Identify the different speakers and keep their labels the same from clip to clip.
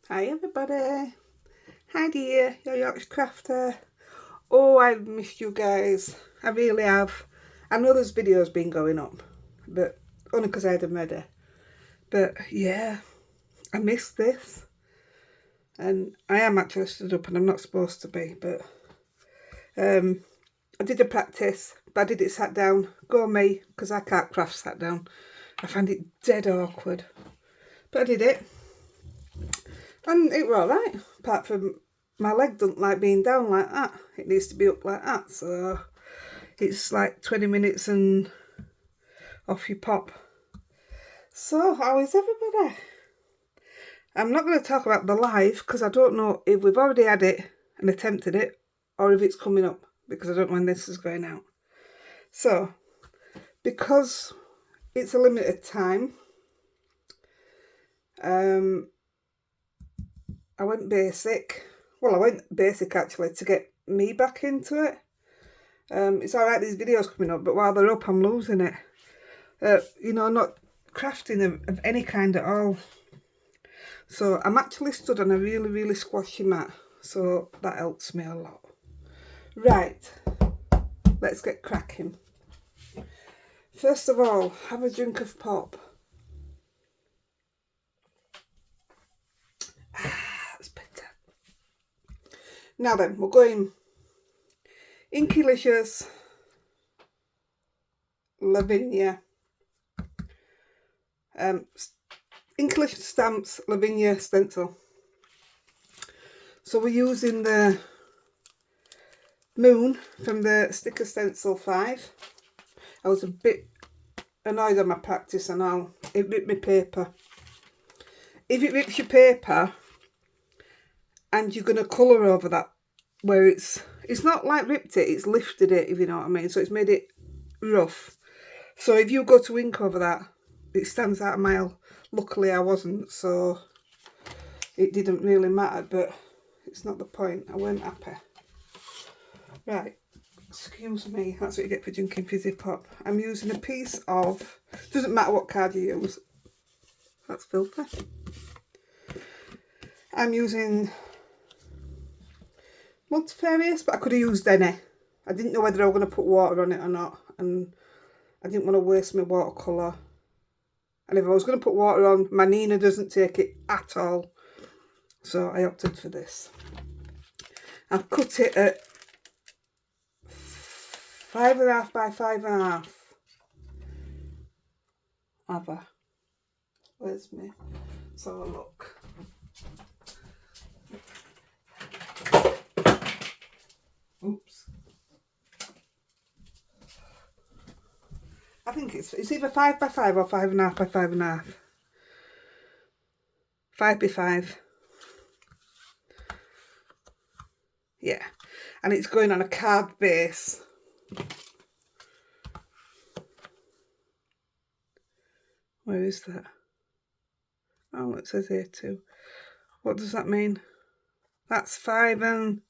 Speaker 1: Hi everybody, Heidi here, your Yorkshire crafter. Oh, I've missed you guys, I really have. I know there's videos been going up, but only because I had them ready. But yeah, I missed this. And I am actually stood up and I'm not supposed to be, but I did a practice, but I did it sat down. Go me, because I can't craft sat down. I find it dead awkward. But I did it. And it were alright, apart from my leg doesn't like being down like that. It needs to be up like that. So it's like 20 minutes and off you pop. So how is everybody? I'm not going to talk about the live because I don't know if we've already had it and attempted it or if it's coming up, because I don't know when this is going out. So because it's a limited time, I went basic. Well, I went basic actually to get me back into it. It's alright, these videos coming up, but while they're up, I'm losing it. You know, not crafting of any kind at all. So I'm actually stood on a really, really squashy mat, so that helps me a lot. Right, let's get cracking. First of all, have a drink of pop. That's better. Now then, we're going INKYLICIOUS, Lavinia, INKYLICIOUS stamps, Lavinia stencil. So we're using the moon from the sticker stencil 5. I was a bit annoyed on my practice and all. It ripped my paper. If it rips your paper and you're going to colour over that, where it's not like ripped it, it's lifted it, if you know what I mean. So it's made it rough. So if you go to ink over that, it stands out a mile. Luckily I wasn't, so it didn't really matter, but it's not the point. I weren't happy. Right, excuse me, that's what you get for drinking fizzy pop. I'm using a piece of, doesn't matter what card you use, that's filthy. I'm using Multifarious, but I could have used any. I didn't know whether I was going to put water on it or not, and I didn't want to waste my watercolour. And if I was going to put water on, my Nina doesn't take it at all, so I opted for this. I've cut it at 5.5 by 5.5. Have I? Where's me? Let's have a look. Oops. I think it's either 5 by 5 or 5.5 by 5.5. 5 by 5. Yeah, and it's going on a card base. Where is that? Oh, it says here too. What does that mean? That's 5 and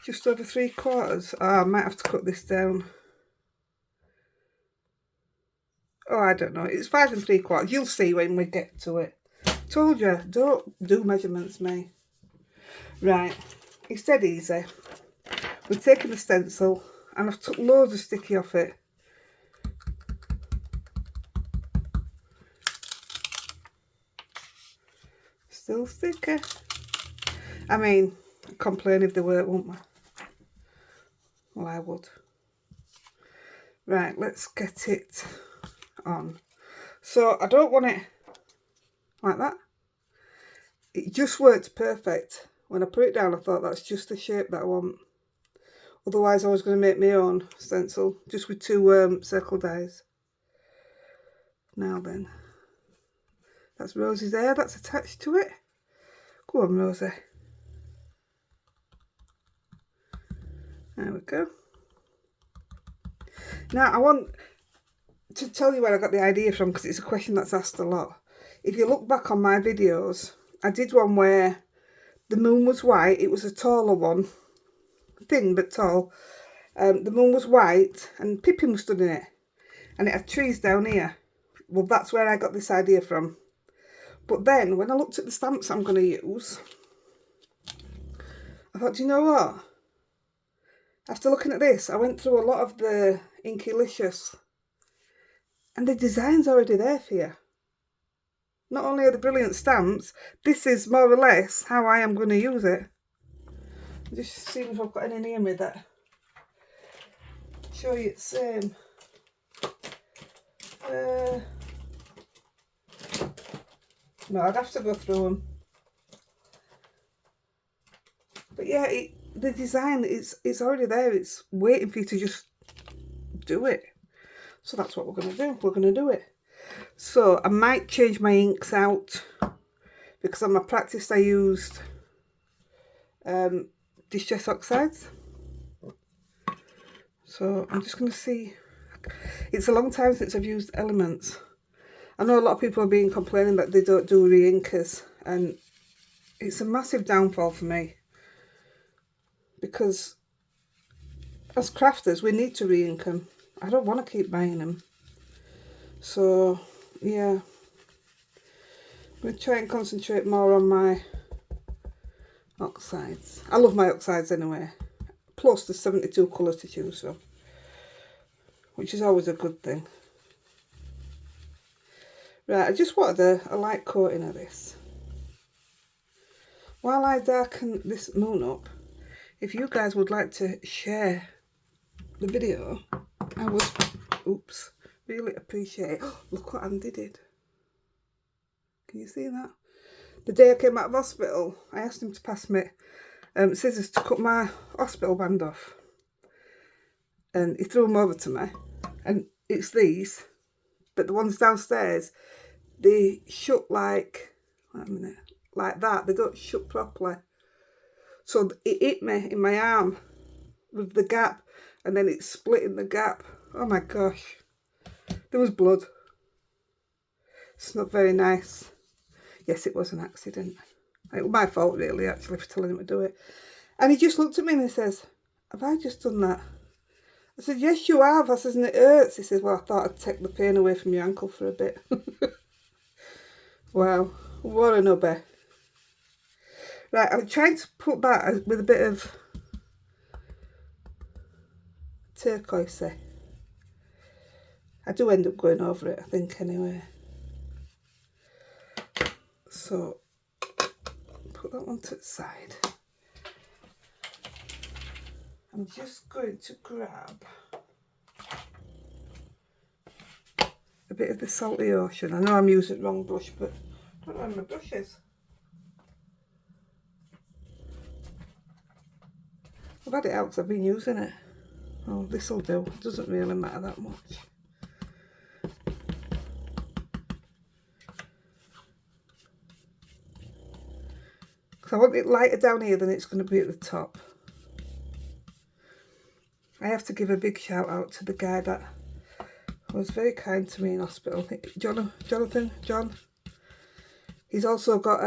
Speaker 1: just over 3/4. Oh, I might have to cut this down. Oh, I don't know. It's 5 3/4. You'll see when we get to it. Told you, don't do measurements, me. Right, it's dead easy. We've taken the stencil and I've took loads of sticky off it. Still sticky. I mean, I'd complain if they weren't, wouldn't I? Well, I would. Right, let's get it on. So I don't want it like that. It just worked perfect. When I put it down, I thought that's just the shape that I want. Otherwise, I was going to make my own stencil, just with 2 circle dies. Now then, that's Rosie's hair that's attached to it. Go on, Rosie. There we go. Now, I want to tell you where I got the idea from, because it's a question that's asked a lot. If you look back on my videos, I did one where the moon was white. It was a taller one, thin but tall. The moon was white and Pippin was stood in it, and it had trees down here. Well, that's where I got this idea from. But then when I looked at the stamps I'm going to use, I thought, do you know what? After looking at this, I went through a lot of the INKYLICIOUS, and the design's already there for you. Not only are the brilliant stamps, this is more or less how I am going to use it. Just seeing if I've got any near me that show you it's the same. No, I'd have to go through them. But yeah, the design is already there. It's waiting for you to just do it. So that's what we're going to do. We're going to do it. So I might change my inks out, because on my practice I used distress oxides. So I'm just going to see. It's a long time since I've used elements. I know a lot of people have been complaining that they don't do re-inkers, and it's a massive downfall for me, because as crafters we need to re-ink them. I don't want to keep buying them. So yeah, I'm going to try and concentrate more on my oxides. I love my oxides anyway. Plus there's 72 colours to choose from, which is always a good thing. Right, I just wanted a light coating of this. While I darken this moon up, if you guys would like to share the video, I would, really appreciate it. Oh, look what Andy did. Can you see that? The day I came out of hospital, I asked him to pass me scissors to cut my hospital band off. And he threw them over to me. And it's these, but the ones downstairs, they shut like, wait a minute, like that. They don't shut properly. So it hit me in my arm with the gap, and then it split in the gap. Oh my gosh. There was blood. It's not very nice. Yes, it was an accident. It was my fault really, actually, for telling him to do it. And he just looked at me and he says, have I just done that? I said, yes you have. I says, and it hurts. He said, well, I thought I'd take the pain away from your ankle for a bit. Wow, what a nubby. Right, I'm trying to put that with a bit of turquoise. I do end up going over it, I think, anyway. So, put that one to the side. I'm just going to grab a bit of the salty ocean. I know I'm using the wrong brush, but I don't know where my brush is. I've had it out because I've been using it. Oh, this'll do. It doesn't really matter that much. Because I want it lighter down here than it's going to be at the top. I have to give a big shout out to the guy that was very kind to me in hospital. John. He's also got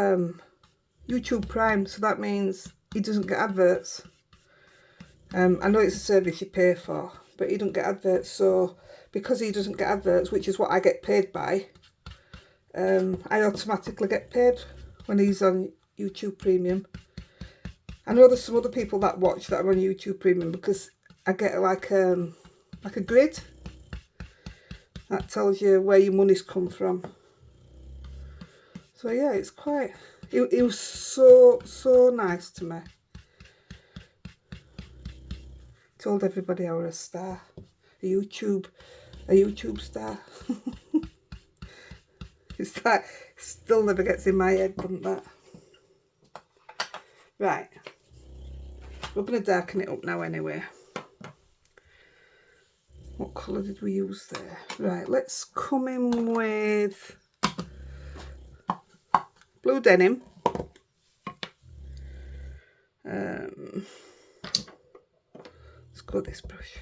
Speaker 1: YouTube Prime, so that means he doesn't get adverts. I know it's a service you pay for, but he doesn't get adverts. So because he doesn't get adverts, which is what I get paid by, I automatically get paid when he's on YouTube Premium. I know there's some other people that watch that are on YouTube Premium, because I get like a grid that tells you where your money's come from. So yeah, it's quite, it was so nice to me. Told everybody I was a star, a YouTube star. It's like, still never gets in my head, doesn't that? Right, we're going to darken it up now anyway. What colour did we use there? Right, let's come in with blue denim. Let's go this brush.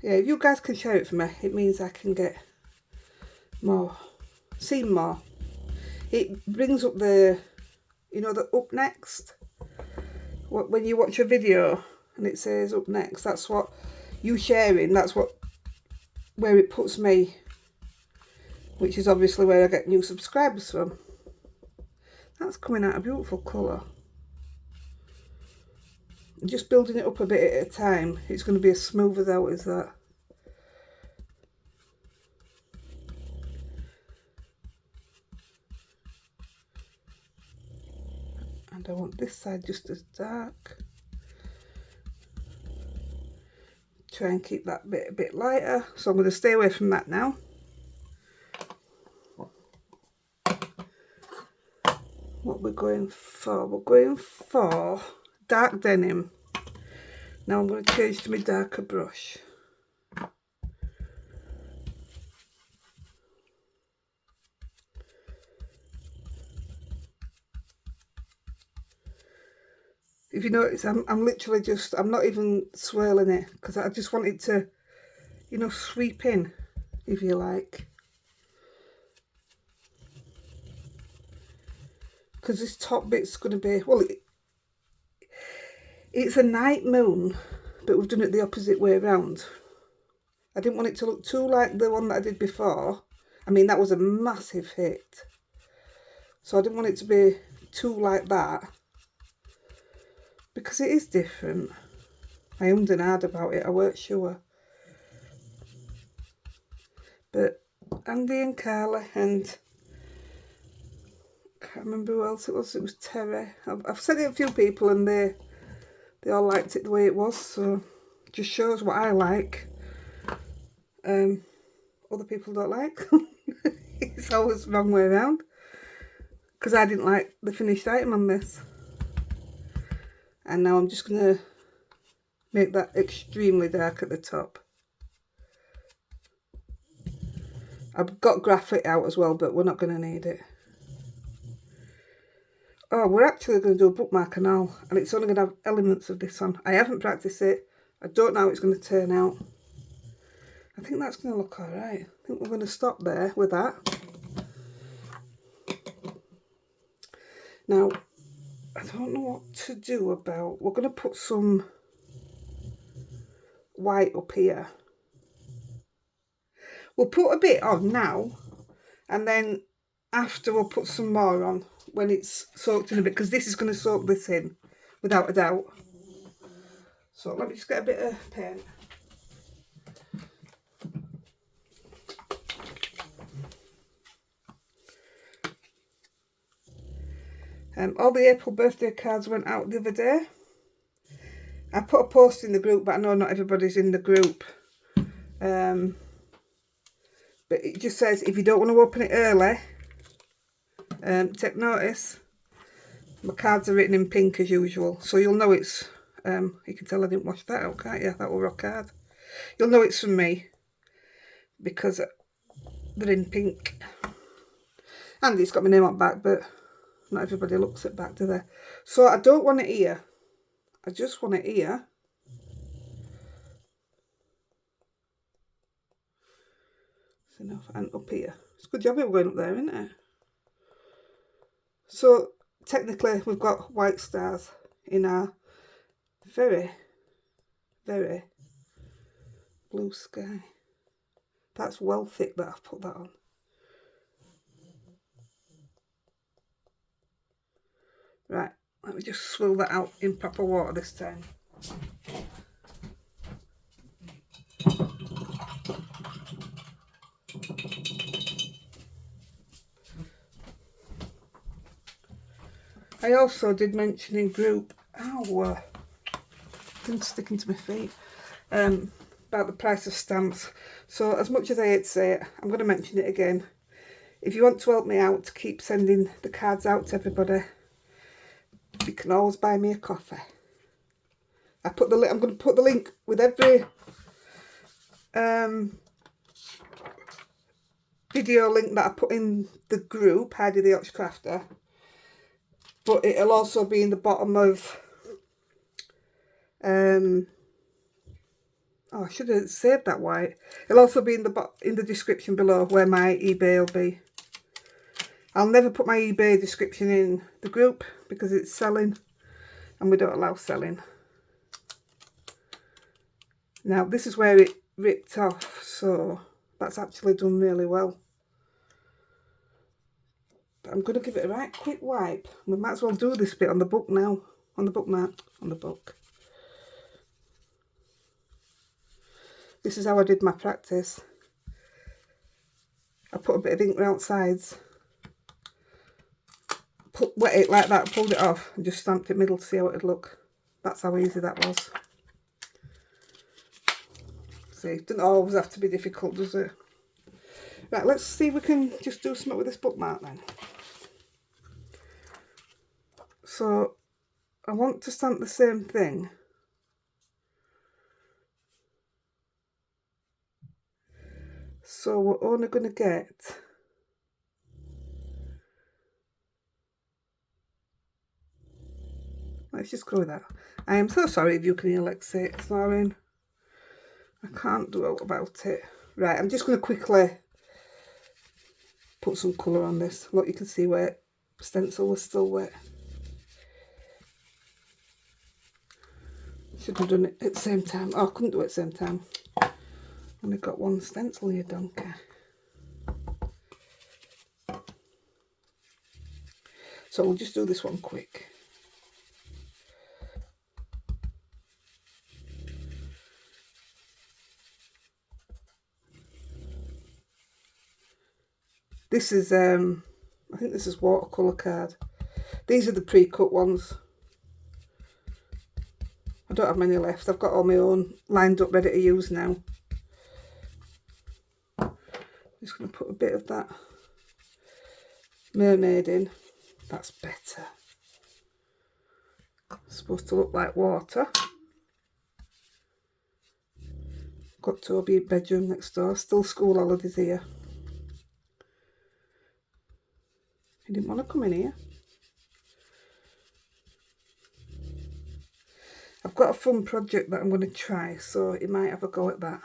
Speaker 1: Yeah, if you guys can share it for me, it means I can get more, see more. It brings up the, you know, the up next. When you watch a video and it says up next, that's what you sharing, that's where it puts me, which is obviously where I get new subscribers from. That's coming out a beautiful colour. I'm just building it up a bit at a time. It's going to be as smooth as out as that. And I want this side just as dark. Try and keep that bit a bit lighter. So I'm going to stay away from that now. What we're going for? We're going for dark denim. Now I'm going to change to my darker brush. If you notice, I'm literally just, I'm not even swirling it, because I just want it to, you know, sweep in, if you like. Because this top bit's going to be, well, it's a night moon, but we've done it the opposite way around. I didn't want it to look too like the one that I did before. I mean, that was a massive hit. So I didn't want it to be too like that, because it is different. I ummed and ahed about it, I weren't sure. But Andy and Carla and I can't remember who else it was Terry. I've sent it to a few people and they all liked it the way it was, so it just shows what I like. Other people don't like. It's always the wrong way around, because I didn't like the finished item on this. And now I'm just going to make that extremely dark at the top. I've got graphite out as well, but we're not going to need it. Oh, we're actually going to do a bookmark and all, and it's only going to have elements of this on. I haven't practiced it. I don't know how it's going to turn out. I think that's going to look alright. I think we're going to stop there with that. Now, I don't know what to do about, we're going to put some white up here. We'll put a bit on now, and then after we'll put some more on when it's soaked in a bit, because this is going to soak this in, without a doubt. So let me just get a bit of paint. All the April birthday cards went out the other day. I put a post in the group, but I know not everybody's in the group. But it just says, if you don't want to open it early, take notice. My cards are written in pink as usual, so you'll know it's, you can tell I didn't wash that out, can't you? That will rock hard. You'll know it's from me, because they're in pink. And it's got my name on back, but not everybody looks at back, do they? So I don't want it here. I just want it here. That's enough. And up here. It's a good job it going up there, isn't it? So technically we've got white stars in our very, very blue sky. That's well thick that I've put that on. Right, let me just swill that out in proper water this time. I also did mention in group, things sticking to my feet, about the price of stamps. So as much as I hate to say it, I'm going to mention it again. If you want to help me out to keep sending the cards out to everybody, you can always buy me a coffee. I'm going to put the link with every video link that I put in the group, Heidi-The Crafter. But it'll also be in the bottom of, I should have saved that white. It'll also be in the description below where my eBay will be. I'll never put my eBay description in the group because it's selling and we don't allow selling. Now this is where it ripped off, so that's actually done really well. But I'm going to give it a right quick wipe. We might as well do this bit on the book now, on the bookmark, on the book. This is how I did my practice. I put a bit of ink around sides, wet it like that, pulled it off and just stamped it middle to see how it'd look. That's how easy that was. See, it doesn't always have to be difficult, does it? Right, let's see if we can just do something with this bookmark then. So, I want to stamp the same thing. So we're only going to get let's just go with that. I am so sorry if you can hear Lexi snoring. I can't do about it. Right, I'm just going to quickly put some colour on this. Look, you can see where stencil was still wet. Should have done it at the same time. Oh, I couldn't do it at the same time. Only got one stencil here, donkey. So we'll just do this one quick. This is I think this is watercolour card. These are the pre-cut ones. I don't have many left. I've got all my own lined up ready to use now. Just going to put a bit of that mermaid in. That's better. It's supposed to look like water. Got Toby bedroom next door. Still school holidays here. He didn't want to come in here. I've got a fun project that I'm going to try, so he might have a go at that.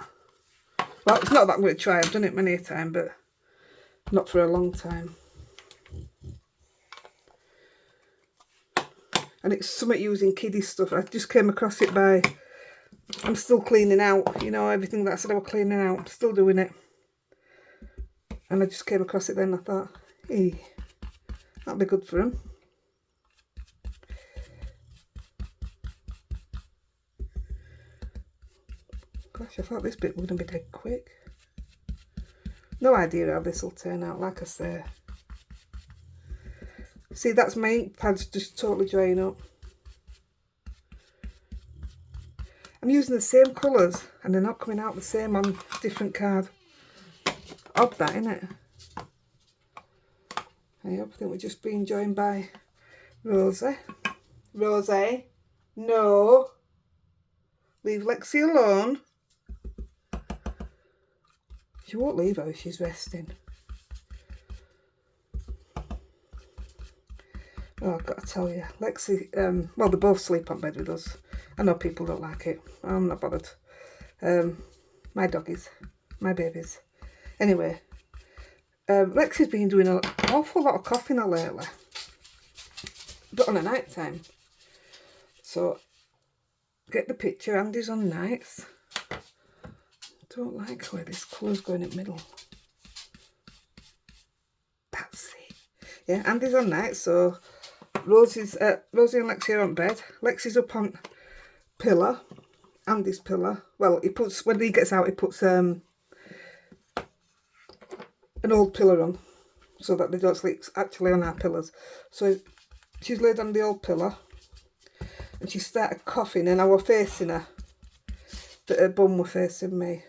Speaker 1: Well, it's not that I'm going to try. I've done it many a time, but not for a long time. And it's something using kiddie stuff. I just came across it by... I'm still cleaning out, you know, everything that I said I was cleaning out. I'm still doing it. And I just came across it then. I thought, hey, that'll be good for him. Gosh, I thought this bit was going to be dead quick. No idea how this will turn out, like I say. See, that's my ink pads just totally drying up. I'm using the same colours and they're not coming out the same on different card. Odd that, innit? I think we're just being joined by Rosie. Rosie, no. Leave Lexi alone. She won't leave her if she's resting. Oh, I've got to tell you, Lexi, well, they both sleep on bed with us. I know people don't like it. I'm not bothered. My doggies, my babies. Anyway, Lexi's been doing an awful lot of coughing lately, but on a night time. So, get the picture. Andy's on nights. Don't like where this colour's going in the middle. That's it. Yeah, Andy's on nights, so Rosie and Lexi are on bed. Lexi's up on pillow, Andy's pillow. Well, he puts, when he gets out, he puts an old pillow on so that they don't sleep actually on our pillows. So she's laid on the old pillow and she started coughing and I was facing her, but her bum was facing me.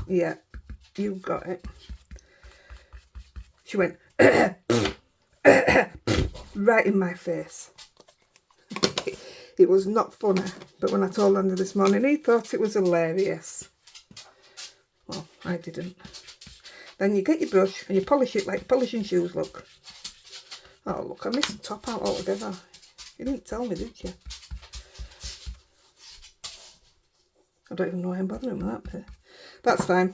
Speaker 1: Yeah, you got it. She went right in my face. It was not funny, but when I told Andy this morning, he thought it was hilarious. Well, I didn't. Then you get your brush and you polish it like polishing shoes, look. Oh, look, I missed the top out altogether. You didn't tell me, did you? I don't even know why I'm bothering with that bit. That's fine.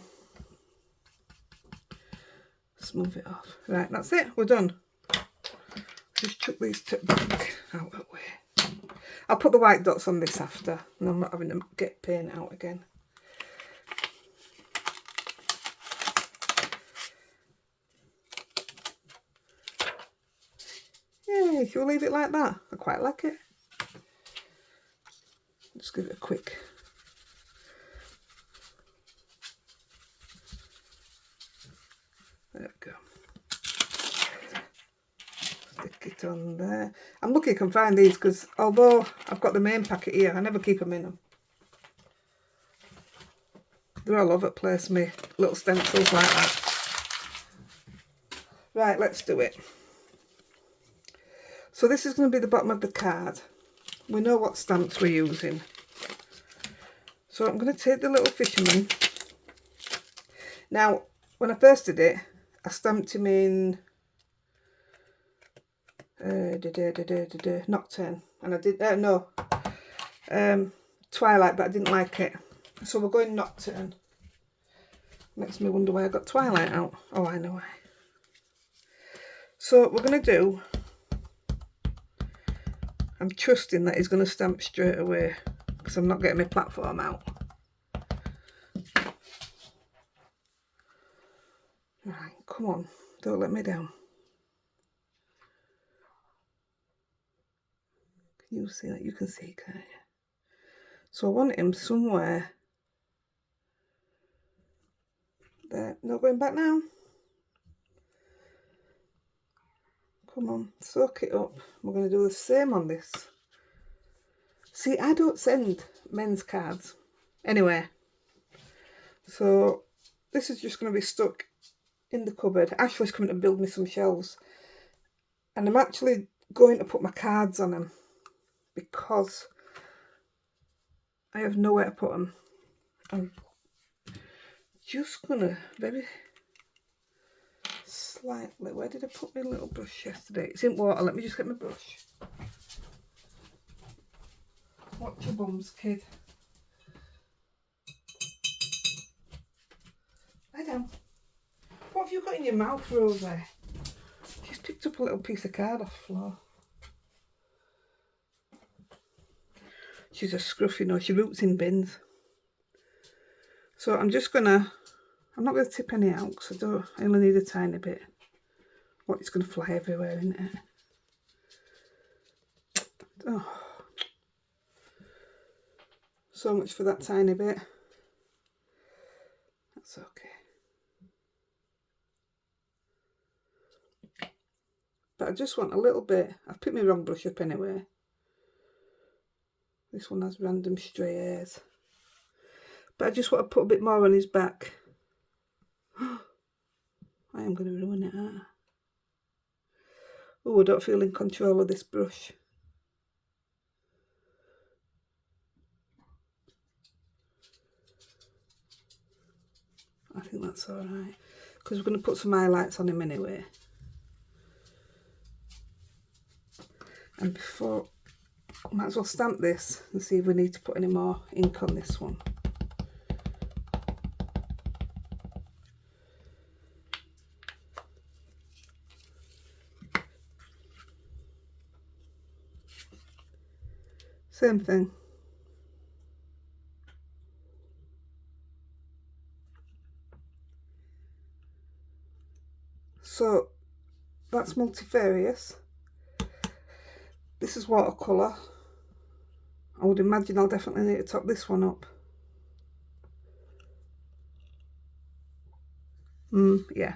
Speaker 1: Smooth it off. Right, that's it. We're done. Just chuck these back out of the way. I'll put the white dots on this after, and I'm not having to get paint out again. Yay, shall we leave it like that? I quite like it. Just give it a quick. There we go. Stick it on there. I'm lucky I can find these because although I've got the main packet here, I never keep them in them. They're all over the place, me little stencils like that. Right, let's do it. So this is going to be the bottom of the card. We know what stamps we're using. So I'm going to take the little fisherman. Now, when I first did it, I stamped him in Nocturne, and I did Twilight, but I didn't like it, so we're going Nocturne. Makes me wonder why I got Twilight out. Oh, I know why. So we're going to do, I'm trusting that he's going to stamp straight away because I'm not getting my platform out. Right, come on, don't let me down. Can you see that? You can see, can't you? So I want him somewhere there. Not going back now. Come on, soak it up. We're going to do the same on this. See, I don't send men's cards anyway. So this is just going to be stuck in the cupboard. Ashley's coming to build me some shelves. And I'm actually going to put my cards on them because I have nowhere to put them. I'm just going to very slightly... Where did I put my little brush yesterday? It's in water. Let me just get my brush. Watch your bums, kid. Lie down. What have you got in your mouth, Rosie? She's picked up a little piece of card off the floor. She's a scruffy, no, she roots in bins. So I'm just gonna, I'm not gonna tip any out because I only need a tiny bit. What, it's gonna fly everywhere, isn't it? Oh. So much for that tiny bit. That's okay. But I just want a little bit. I've picked my wrong brush up anyway. This one has random stray hairs. But I just want to put a bit more on his back. I am going to ruin it, aren't I? Oh, I don't feel in control of this brush. I think that's alright. Because we're going to put some highlights on him anyway. And before, I might as well stamp this and see if we need to put any more ink on this one. Same thing. So that's multifarious. This is watercolour. I would imagine I'll definitely need to top this one up. Yeah.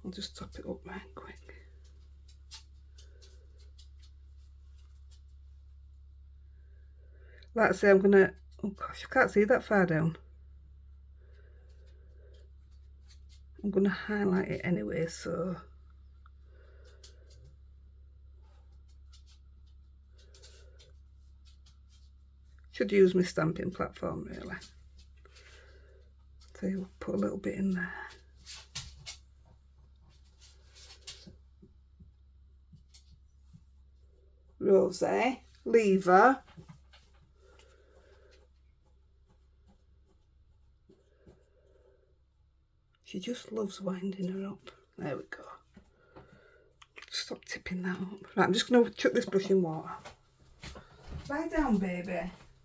Speaker 1: I'll just top it up right quick. Like I say, I'm gonna, oh gosh, I can't see that far down. I'm gonna highlight it anyway, so should use my stamping platform really. So you'll put a little bit in there. Rosie, lever. She just loves winding her up. There we go. Stop tipping that up. Right, I'm just going to chuck this brush in water. Lie down, baby.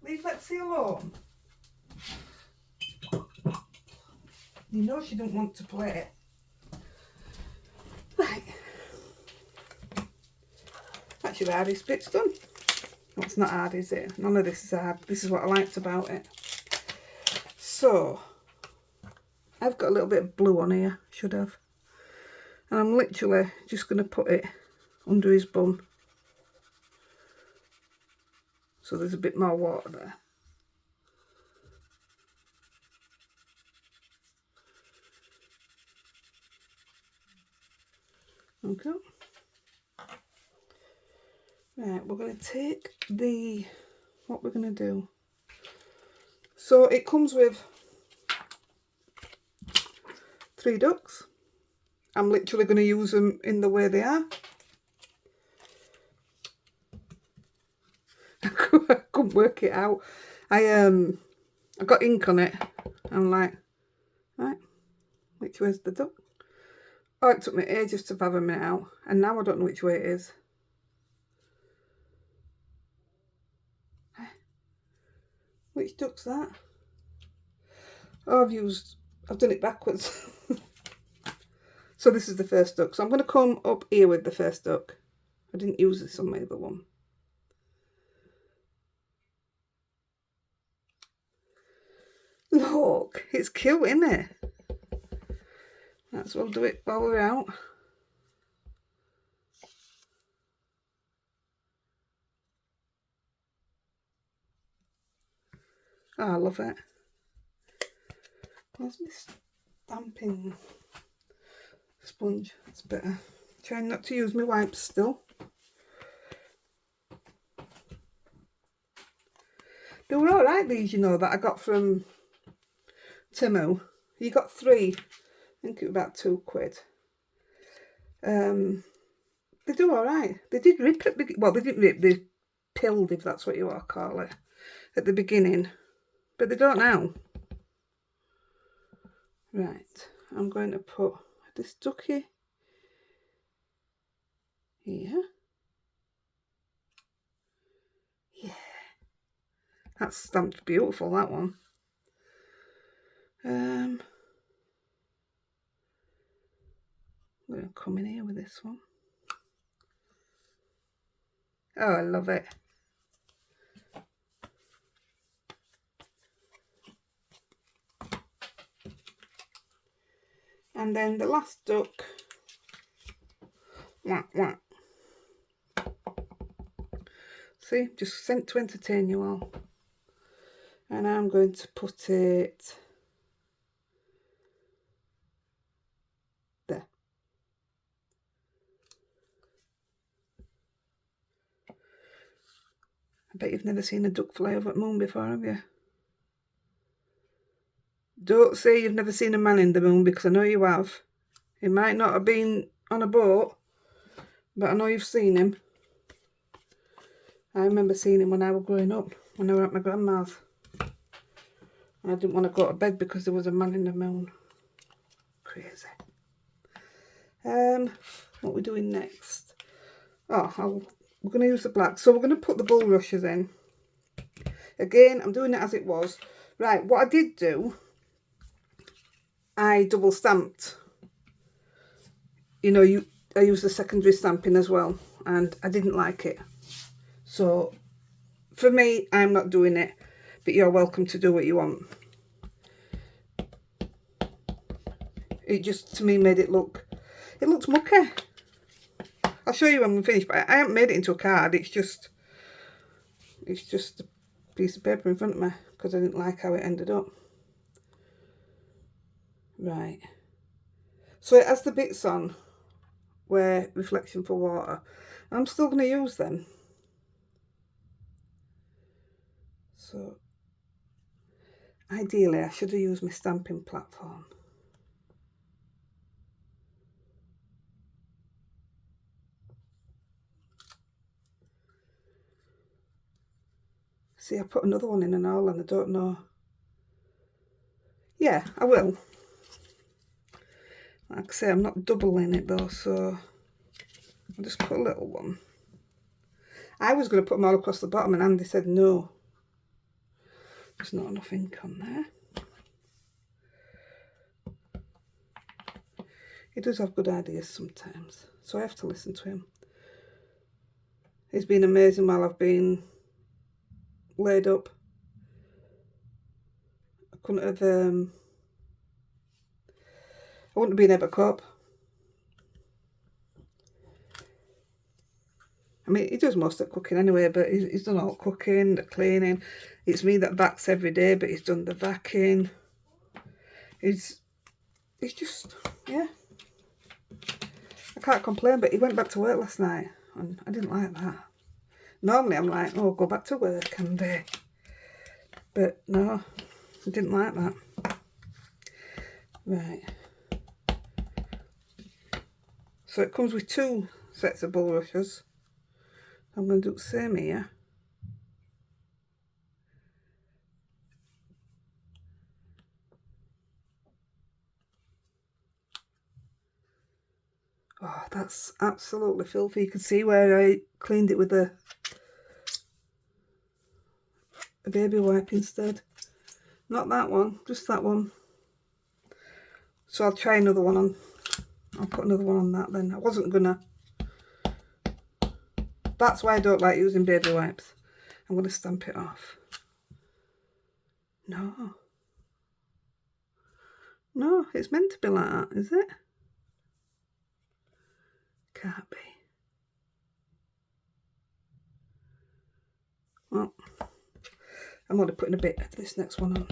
Speaker 1: Leave Lexi alone. You know she don't want to play. Right. That's your hardest bit's done. No, it's not hard, is it? None of this is hard. This is what I liked about it. So, I've got a little bit of blue on here. Should have. And I'm literally just going to put it under his bum. So there's a bit more water there. Okay. Right, we're going to take the, what we're going to do. So it comes with 3 ducks. I'm literally going to use them in the way they are. I couldn't work it out. I got ink on it. I'm like, right, which way's the duck? Oh, it took me ages to fathom it out, and now I don't know which way it is. Which duck's that? Oh, I've done it backwards. So this is the first duck. So I'm going to come up here with the first duck. I didn't use this on my other one. Look, it's cute, isn't it? Might as well do it while we're out. Oh, I love it. Where's my stamping sponge? It's better. Trying not to use my wipes still. They were alright, these, you know, that I got from Temu. You got 3. I think it was about £2. They do alright. They did rip at the, well, they didn't rip, they pilled, if that's what you want to call it, at the beginning. But they don't now. Right, I'm going to put this ducky here. Yeah. That's stamped beautiful, that one. I'm going to come in here with this one. Oh, I love it. And then the last duck. Wah, wah. See, just sent to entertain you all. And I'm going to put it there. I bet you've never seen a duck fly over the moon before, have you? Don't say you've never seen a man in the moon, because I know you have. He might not have been on a boat, but I know you've seen him. I remember seeing him when I was growing up, when I was at my grandma's. And I didn't want to go to bed because there was a man in the moon. Crazy. What are we doing next? Oh, we're going to use the black. So we're going to put the bulrushes in. Again, I'm doing it as it was. Right, what I did do, I double stamped. You know, I used the secondary stamping as well, and I didn't like it. So, for me, I'm not doing it, but you're welcome to do what you want. It just, to me, made it look, it looks mucky. I'll show you when we finish, but I haven't made it into a card. It's just a piece of paper in front of me, because I didn't like how it ended up. Right. So it has the bits on where reflection for water. I'm still going to use them. So, ideally, I should have used my stamping platform. See, I put another one in and all, and I don't know. Yeah, I will. Like I say, I'm not doubling it though, so I'll just put a little one. I was going to put them all across the bottom and Andy said no. There's not enough ink on there. He does have good ideas sometimes, so I have to listen to him. He's been amazing while I've been laid up. I couldn't have, I wouldn't have been able to cope. I mean, he does most of the cooking anyway, but he's done all the cooking, the cleaning. It's me that vacs every day, but he's done the vacuuming. He's just, yeah. I can't complain, but he went back to work last night, and I didn't like that. Normally I'm like, oh, go back to work, and but no, I didn't like that. Right. So it comes with 2 sets of bulrushes. I'm going to do the same here. Oh, that's absolutely filthy. You can see where I cleaned it with a baby wipe instead. Not that one, just that one. So I'll try another one on. I'll put another one on that then. I wasn't gonna. That's why I don't like using baby wipes. I'm gonna stamp it off. No. No, it's meant to be like that, is it? Can't be. Well, I'm only putting a bit of this next one on.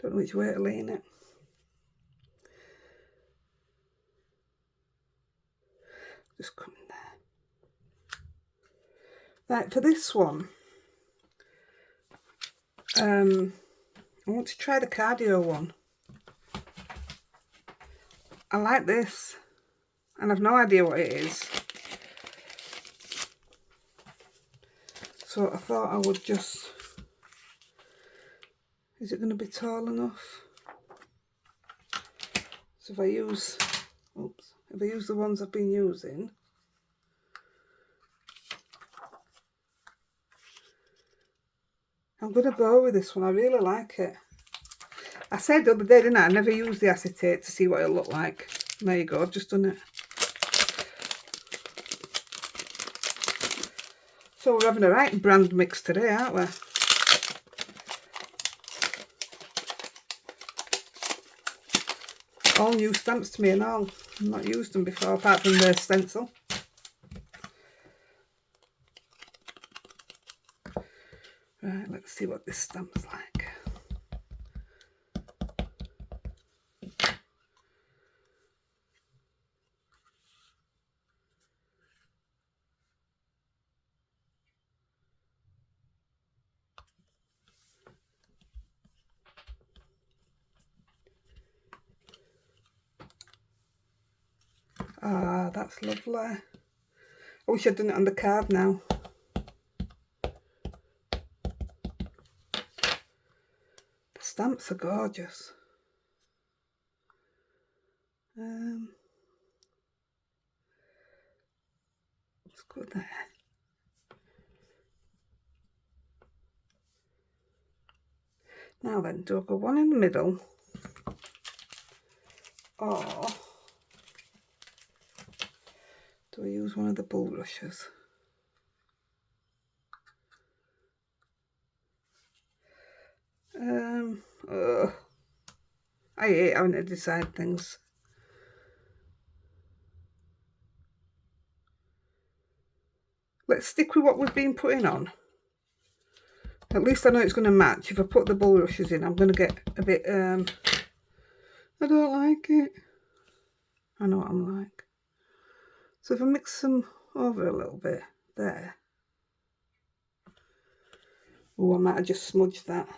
Speaker 1: Don't know which way to lean it. Just come in there. Right, for this one, I want to try the cardio one. I like this, and I've no idea what it is. So I thought I would just... Is it going to be tall enough? So if I use... Oops. If I use the ones I've been using... I'm going to go with this one. I really like it. I said the other day, didn't I? I never use the acetate to see what it'll look like. And there you go, I've just done it. So we're having a right brand mix today, aren't we? All new stamps to me and all. I've not used them before, apart from the stencil. Right, let's see what this stamp's like. Ah, that's lovely. I wish I'd done it on the card now. The stamps are gorgeous. Let's go there. Now then, do I go one in the middle? Or do I use one of the bulrushes? I hate having to decide things. Let's stick with what we've been putting on. At least I know it's going to match. If I put the bulrushes in, I'm going to get a bit, I don't like it. I know what I'm like. So if I mix them over a little bit there. Oh, I might have just smudged that.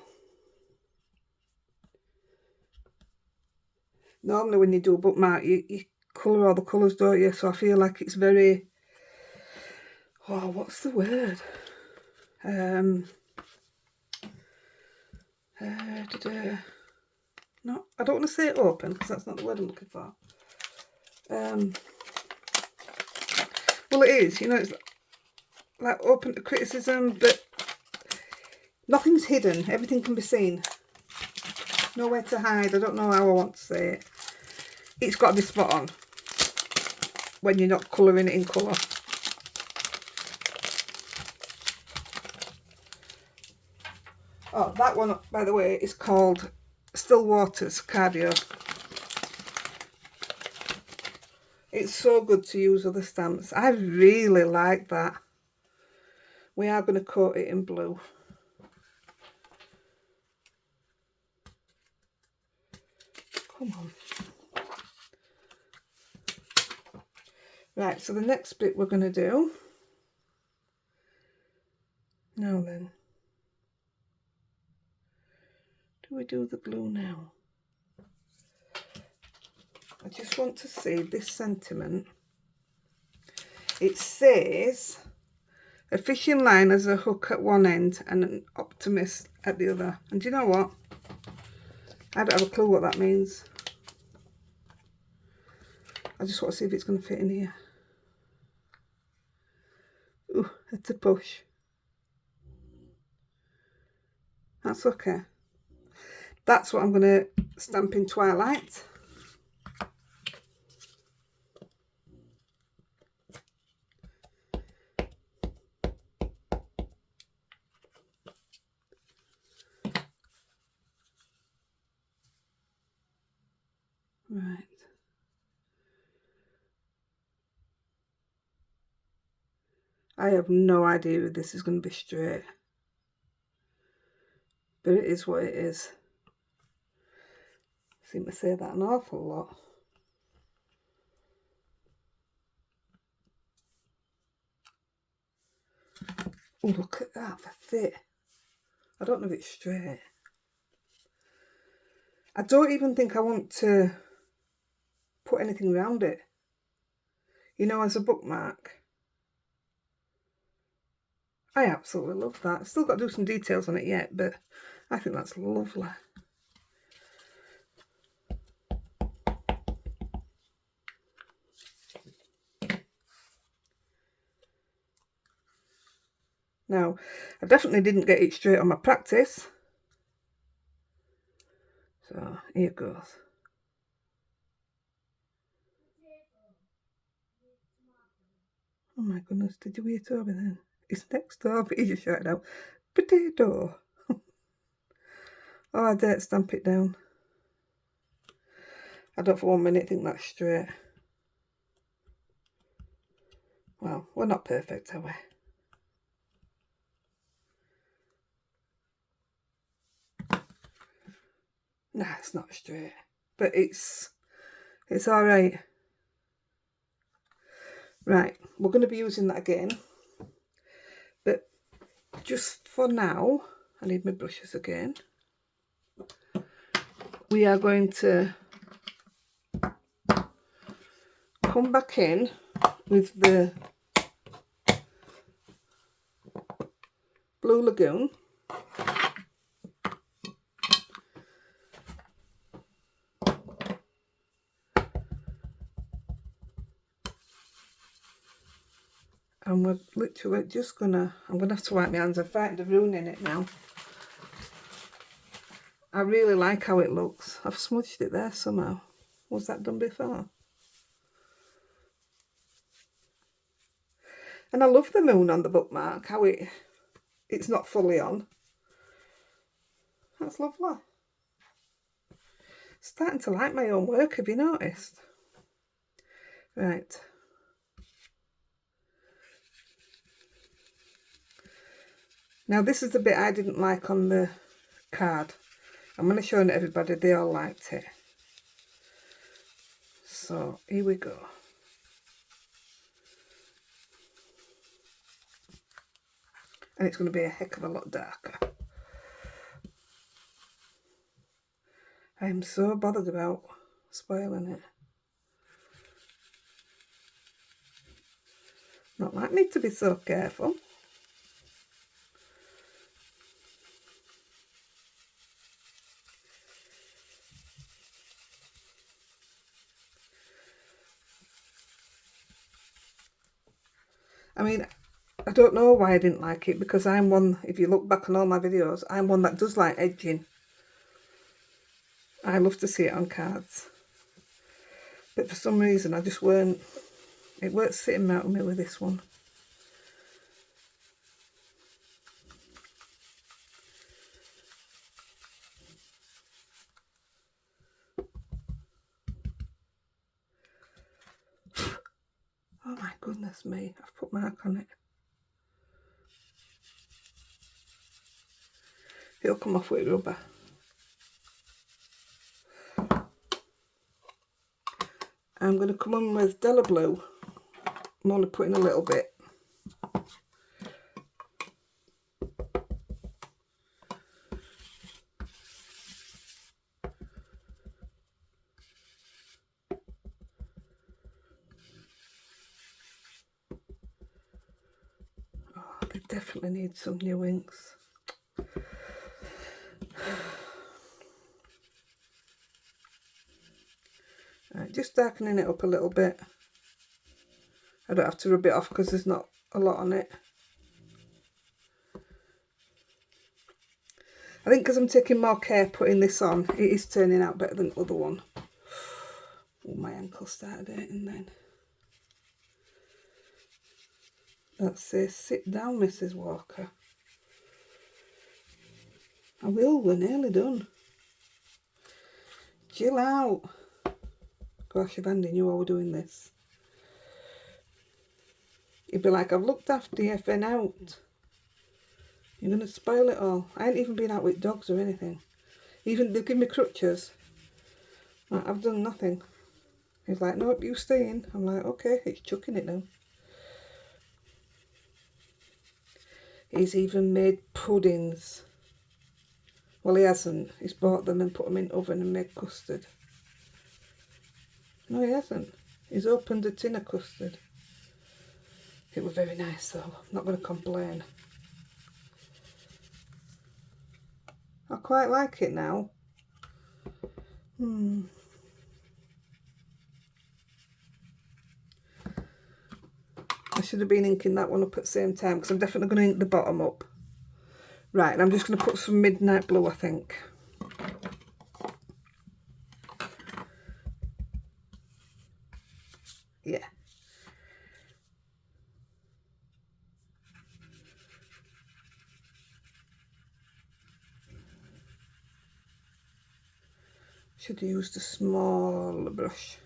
Speaker 1: Normally when you do a bookmark, you colour all the colours, don't you? So I feel like it's very oh, what's the word? No, I don't want to say it open because that's not the word I'm looking for. Well, it is, you know, it's like open to criticism, but nothing's hidden. Everything can be seen. Nowhere to hide. I don't know how I want to say it. It's got to be spot on when you're not colouring it in colour. Oh, that one, by the way, is called Still Waters Cardio. It's so good to use other stamps. I really like that. We are going to coat it in blue. Come on. Right, so the next bit we're going to do. Now then. Do we do the blue now? I just want to see this sentiment. It says, a fishing line has a hook at one end and an optimist at the other. And do you know what? I don't have a clue what that means. I just want to see if it's going to fit in here. Ooh, it's a push. That's okay. That's what I'm going to stamp in Twilight. Right. I have no idea if this is going to be straight. But it is what it is. I seem to say that an awful lot. Oh, look at that for fit. I don't know if it's straight. I don't even think I want to put anything around it. You know, as a bookmark. I absolutely love that. Still got to do some details on it yet, but I think that's lovely. Now, I definitely didn't get it straight on my practice. So, here goes. Oh my goodness, did you hear Toby then? It's next door, but he just shouted out, potato. Oh, I dare stamp it down. I don't for 1 minute think that's straight. Well, we're not perfect, are we? Nah, it's not straight. But it's alright. Right, we're going to be using that again. But just for now, I need my brushes again. We are going to come back in with the Blue Lagoon. And we're literally just gonna, I'm gonna have to wipe my hands. I'm frightened of ruining it now. I really like how it looks. I've smudged it there somehow. Was that done before? And I love the moon on the bookmark, how it's not fully on. That's lovely. Starting to like my own work, have you noticed? Right. Now this is the bit I didn't like on the card. I'm going to show it to everybody, they all liked it. So here we go. And it's going to be a heck of a lot darker. I am so bothered about spoiling it. Not like me to be so careful. I mean, I don't know why I didn't like it, because I'm one, if you look back on all my videos, I'm one that does like edging. I love to see it on cards. But for some reason, I just weren't, it weren't sitting out with me with this one. Oh my goodness me, I've put mark on it. It'll come off with rubber. I'm going to come in with Della Blue. I'm only putting a little bit. Oh, they definitely need some new inks. Right, just darkening it up a little bit. I don't have to rub it off because there's not a lot on it. I think because I'm taking more care putting this on, it is turning out better than the other one. Oh, my ankle started hurting then. That says, sit down, Mrs. Walker. I will, we're nearly done. Chill out. Gosh, if Andy knew I were doing this, he'd be like, I've looked after you, been out. You're going to spoil it all. I ain't even been out with dogs or anything. Even they've given me crutches. Like, I've done nothing. He's like, nope, you stay in. I'm like, okay, he's chucking it now. He's even made puddings. Well, he hasn't. He's bought them and put them in the oven and made custard. No, he hasn't. He's opened a tin of custard. It was very nice though. I'm not going to complain. I quite like it now. I should have been inking that one up at the same time, because I'm definitely going to ink the bottom up. Right, and I'm just going to put some midnight blue, I think. Yeah. Should have used a smaller brush,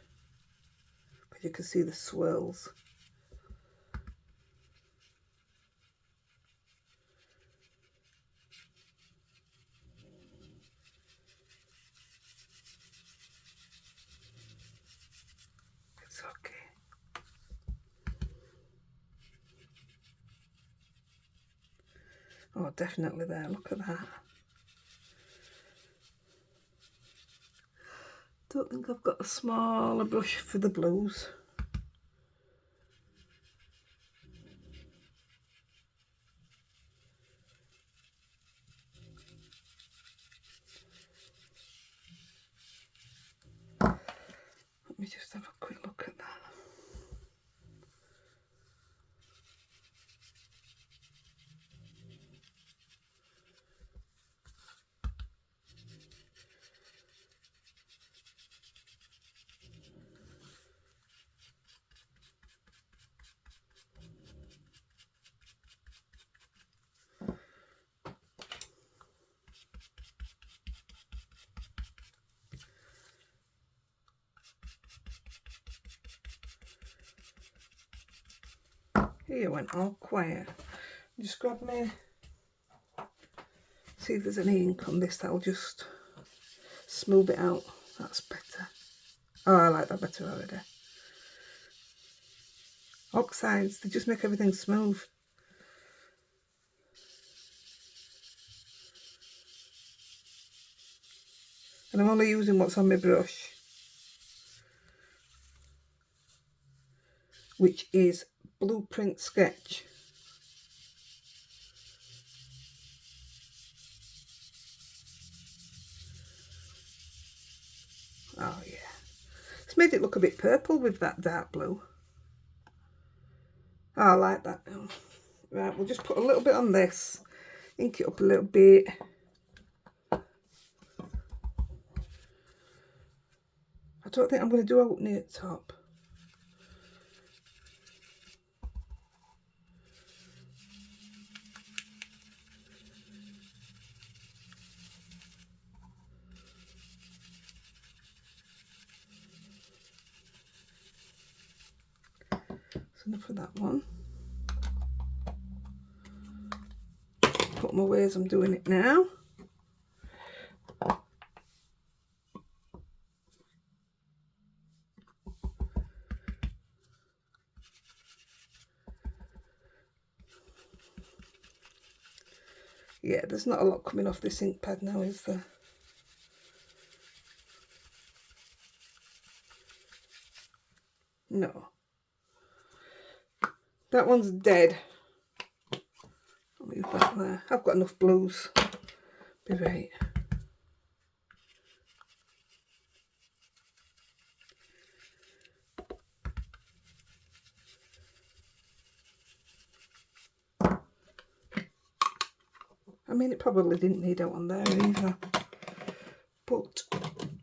Speaker 1: because you can see the swirls. It's okay. Oh, definitely there. Look at that. Don't think I've got a smaller brush for the blues. Let me just have a quick look at that. Here went all quiet. Just grab me, see if there's any ink on this, that'll just smooth it out. That's better. Oh, I like that better already. Oxides, they just make everything smooth. And I'm only using what's on my brush, which is blueprint sketch. Oh yeah, it's made it look a bit purple with that dark blue. Oh, I like that now. Right, we'll just put a little bit on this, ink it up a little bit. I don't think I'm going to do out near the top. That's enough of that one. Put my way as I'm doing it now. Yeah, there's not a lot coming off this ink pad now, is there? No. That one's dead. I'll leave that there. I've got enough blues. Be right. I mean, it probably didn't need out on there either, but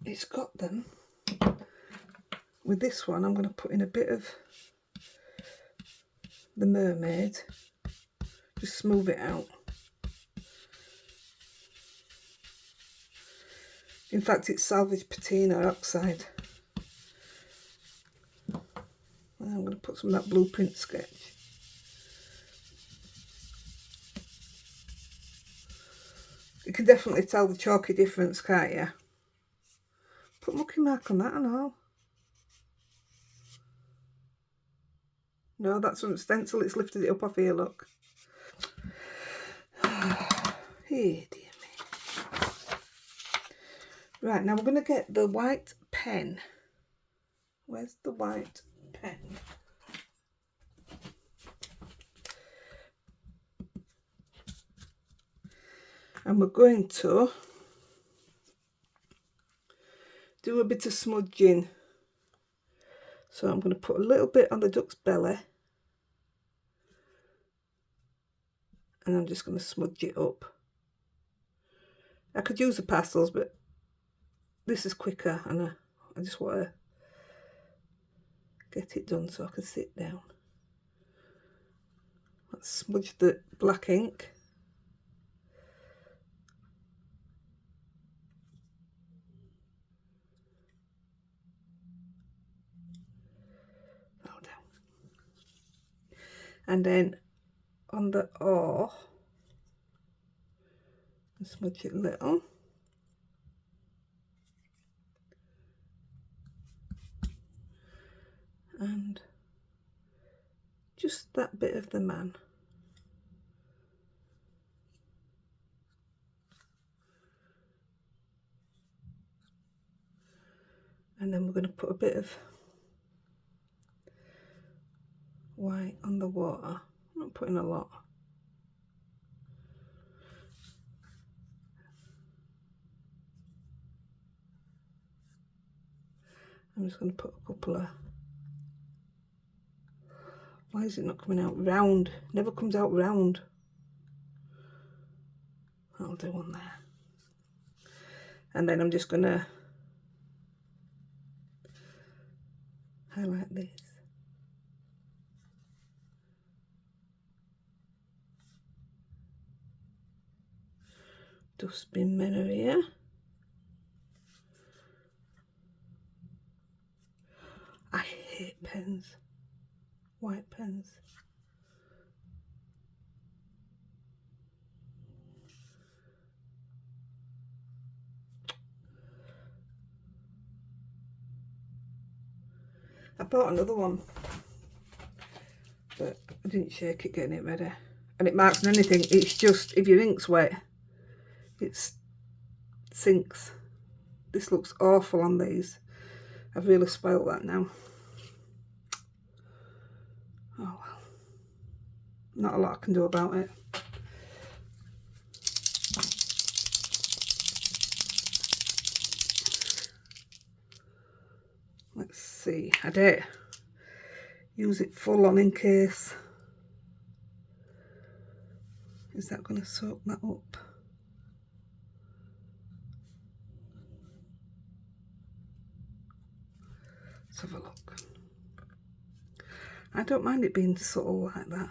Speaker 1: it's got them. With this one, I'm going to put in a bit of the mermaid, just smooth it out. In fact, it's salvage patina oxide. And I'm going to put some of that blueprint sketch. You can definitely tell the chalky difference, can't you? Put mucky mark on that and all. No, that's an stencil, it's lifted it up off here, look. Hey, dear me. Right, now we're going to get the white pen. Where's the white pen? And we're going to do a bit of smudging. So I'm going to put a little bit on the duck's belly. And I'm just going to smudge it up. I could use the pastels, but this is quicker and I just want to get it done so I can sit down. Let's smudge the black ink. Oh, down. And then on the O, smudge it a little. And just that bit of the man. And then we're going to put a bit of white on the water. I'm not putting a lot. I'm just going to put a couple of... Why is it not coming out round? Never comes out round. I'll do one there. And then I'm just going to highlight this. Dustbin mirror here. I hate pens. White pens. I bought another one, but I didn't shake it getting it ready. And it marks on anything, it's just, if your ink's wet, it sinks. This looks awful on these. I've really spoilt that now. Oh well. Not a lot I can do about it. Let's see, I did use it full on in case. Is that going to soak that up? Let's have a look. I don't mind it being subtle like that.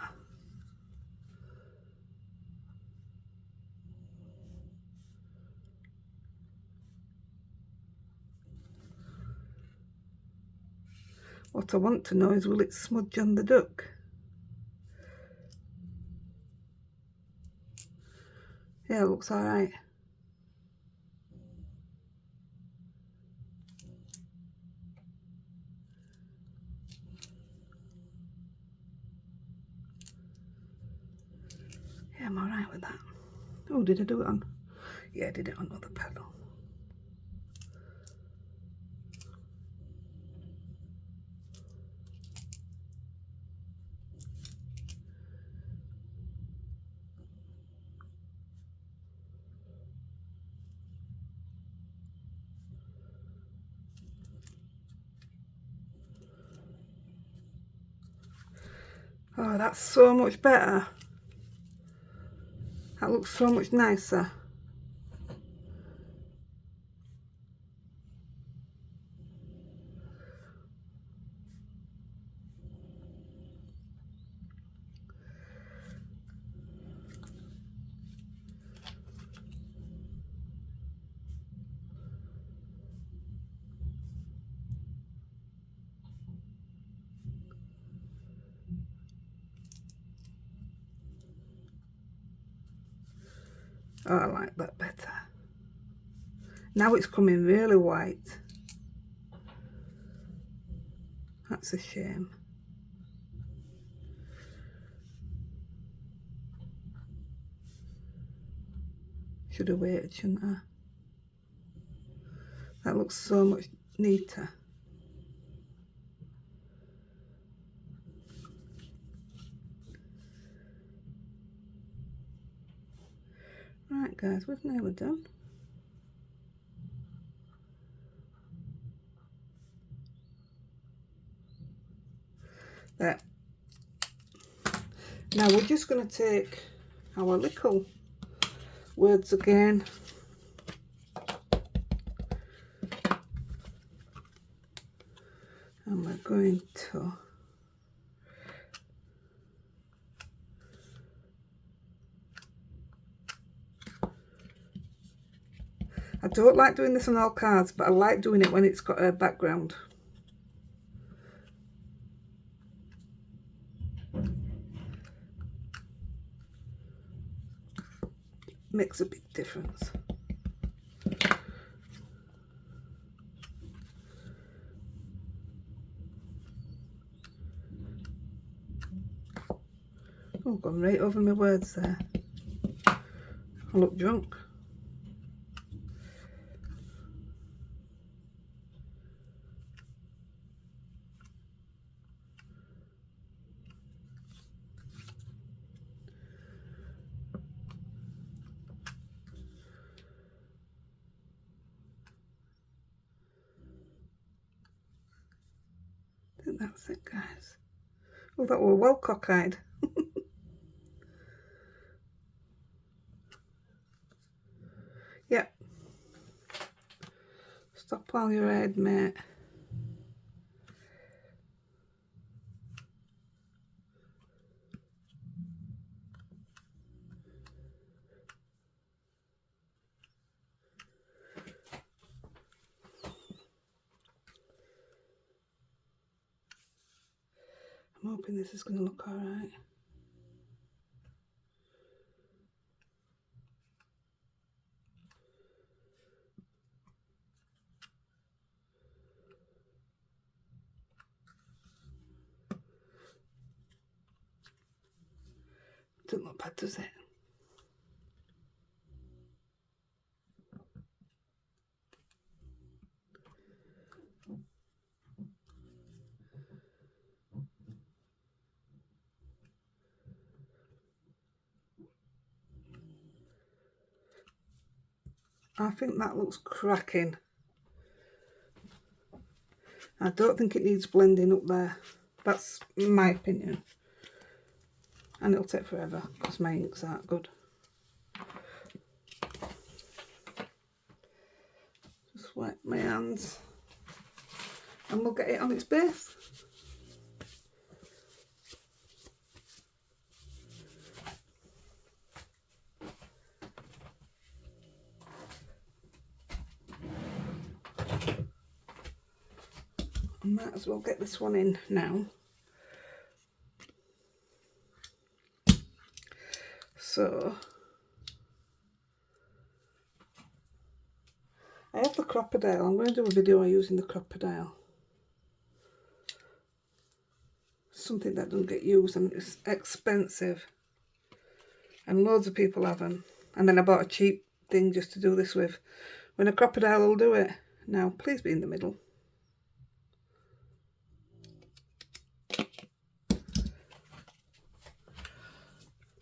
Speaker 1: What I want to know is, will it smudge on the duck? Yeah, it looks alright. Yeah, I'm alright with that. Oh, did I do it on? Yeah, I did it on another pedal. Oh, that's so much better. That looks so much nicer. Oh, I like that better. Now it's coming really white. That's a shame. Should have waited, shouldn't I? That looks so much neater. Right guys, we've nearly done. There. Now we're just going to take our little words again. And we're going to I don't like doing this on all cards, but I like doing it when it's got a background. Makes a big difference. Oh, gone right over my words there. I look drunk. I think that's it, guys. Oh, that were well cockeyed. Yep. Stop while you're ahead, mate. I'm hoping this is going to look alright. Doesn't look bad, does it? I think that looks cracking. I don't think it needs blending up there. That's my opinion. And it'll take forever because my inks aren't good. Just wipe my hands and we'll get it on its base. I might as well get this one in now. So I have the crocodile. I'm going to do a video using the crocodile. Something that doesn't get used and it's expensive. And loads of people have them. And then I bought a cheap thing just to do this with. When a crocodile will do it. Now, please be in the middle.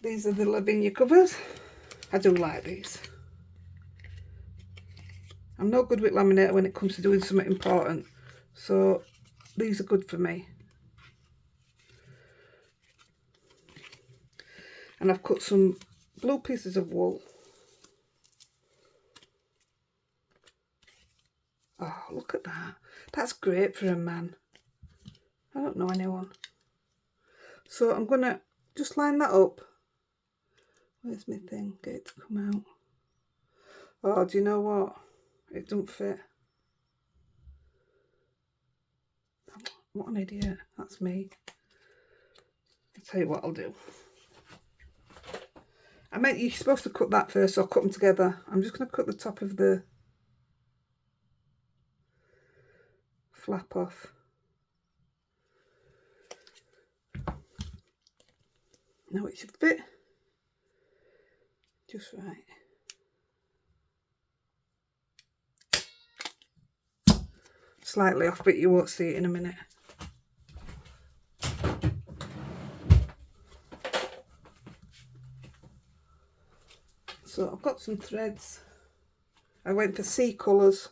Speaker 1: These are the Lavinia covers. I do like these. I'm not good with laminator when it comes to doing something important. So, these are good for me. And I've cut some blue pieces of wool. Oh, look at that. That's great for a man. I don't know anyone. So I'm going to just line that up. Where's my thing? Get it to come out. Oh, do you know what? It doesn't fit. What an idiot. That's me. I'll tell you what I'll do. I meant you're supposed to cut that first, so I'll cut them together. I'm just going to cut the top of the flap off. Now it should fit just right. Slightly off, but you won't see it in a minute. So I've got some threads. I went for sea colours.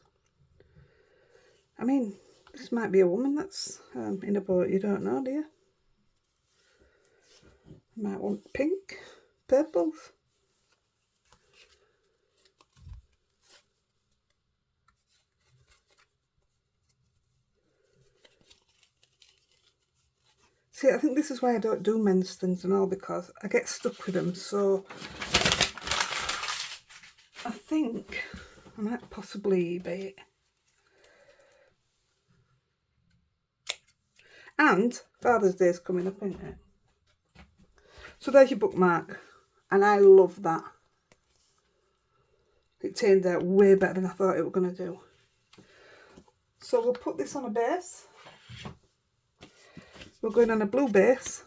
Speaker 1: I mean, this might be a woman that's in a boat, you don't know, do you? Might want pink, purples. See, I think this is why I don't do men's things and all, because I get stuck with them. So I think I might possibly eBay it. And Father's Day is coming up, isn't it? So there's your bookmark. And I love that. It turned out way better than I thought it was going to do. So we'll put this on a base. We're going on a blue base.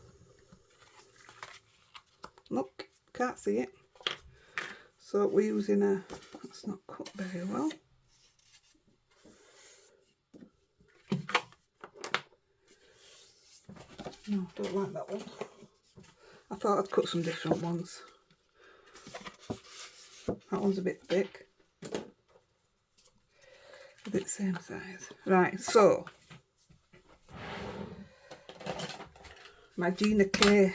Speaker 1: Look, can't see it. So we're using a, that's not cut very well. No, don't like that one. I thought I'd cut some different ones. That one's a bit thick. A bit same size. Right, so my Gina K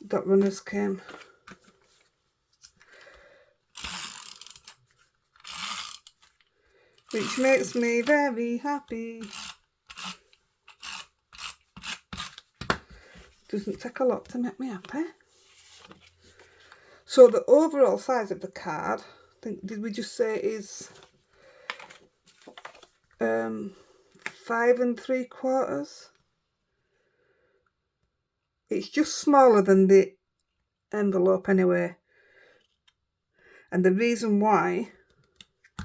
Speaker 1: dot runners came. Which makes me very happy. Doesn't take a lot to make me happy. So the overall size of the card, I think, did we just say is 5 3/4? It's just smaller than the envelope anyway. And the reason why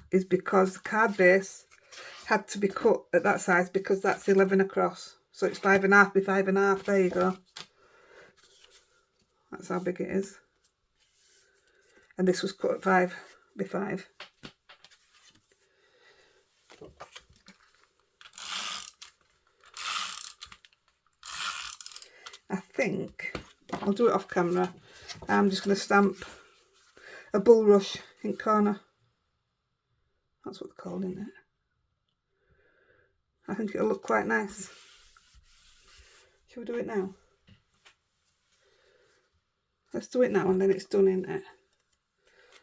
Speaker 1: is because the card base had to be cut at that size because that's 11 across. So it's 5.5 by 5.5. There you go. That's how big it is. And this was cut at 5 by 5. I think I'll do it off camera. I'm just going to stamp a bulrush ink corner. That's what they're called, isn't it? I think it'll look quite nice. Shall we do it now? Let's do it now and then it's done, isn't it?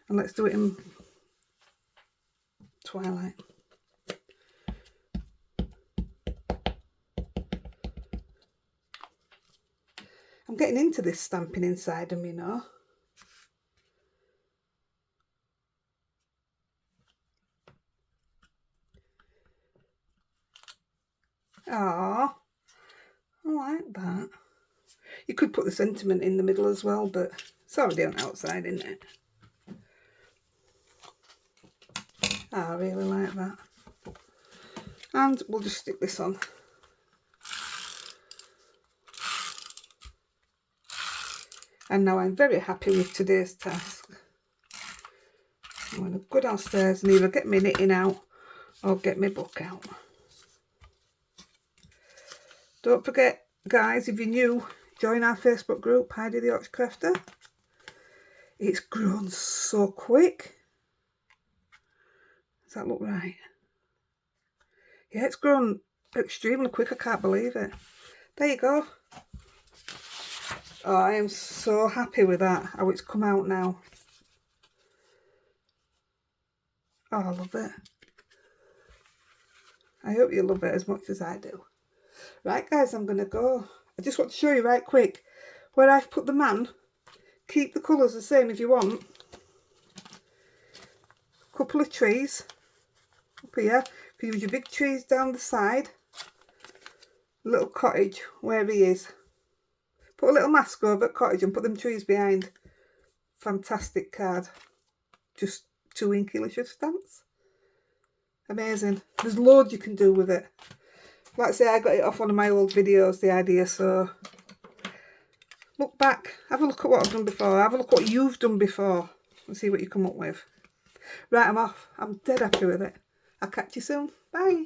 Speaker 1: And let's do it in twilight. I'm getting into this stamping inside them, you know. Ah, I like that. You could put the sentiment in the middle as well, but it's already on outside, isn't it? I really like that. And we'll just stick this on. And now I'm very happy with today's task. I'm going to go downstairs and either get my knitting out or get my book out. Don't forget, guys, if you're new, join our Facebook group, Heidi-The Crafter. It's grown so quick. Does that look right? Yeah, it's grown extremely quick. I can't believe it. There you go. Oh, I am so happy with that, how it's come out now. Oh, I love it. I hope you love it as much as I do. Right, guys, I'm going to go. I just want to show you right quick where I've put the man. Keep the colours the same if you want. Couple of trees up here. You can use your big trees down the side. A little cottage where he is. Put a little mask over the cottage and put them trees behind. Fantastic card. Just 2 INKYLICIOUS stamps. Amazing. There's loads you can do with it. Like I say, I got it off one of my old videos, the idea, so look back, have a look at what I've done before, have a look at what you've done before and see what you come up with. Right, I'm off. I'm dead happy with it. I'll catch you soon. Bye.